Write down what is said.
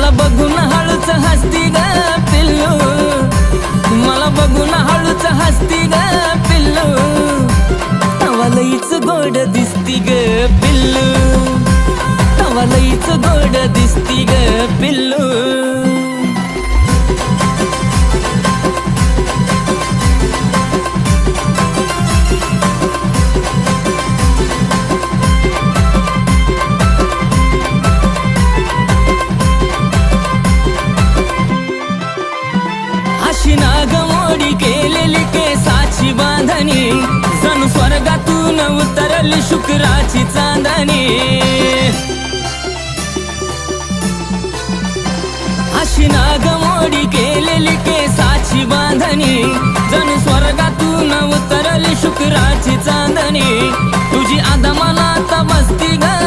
मला बघून हळूच हसती ग पिल्लू, मला बघून हळूच हसती ग पिल्लू, तवा लईच गोड दिसती ग पिल्लू, तवा लईच गोड दिसती ग पिल्लू. अशी नागमोडी केलेली केसाची बांधणी, जणू स्वर्गातून उतरली शुक्राची चांदणी. अशी नागमोडी केलेली केसाची बांधणी, जणू स्वर्गातून उतरली शुक्राची चांदणी. तुझी आदा मला आता बसती ग